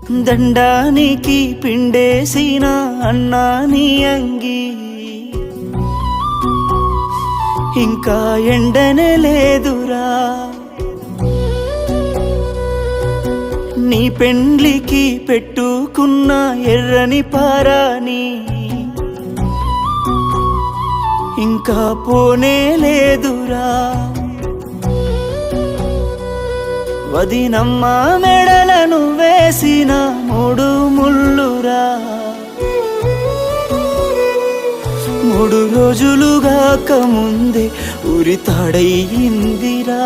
దండానికి పిండేసిన అన్నా నీ అంగి ఇంకా ఎండనే లేదురా నీ పెండ్లికి పెట్టుకున్న ఎర్రని పారాని ఇంకా పోనే లేదురా వదినమ్మ మెడలను వేసిన 3 ముళ్ళురా 3 రోజులుగాక ముందే ఉరితాడయిందిరా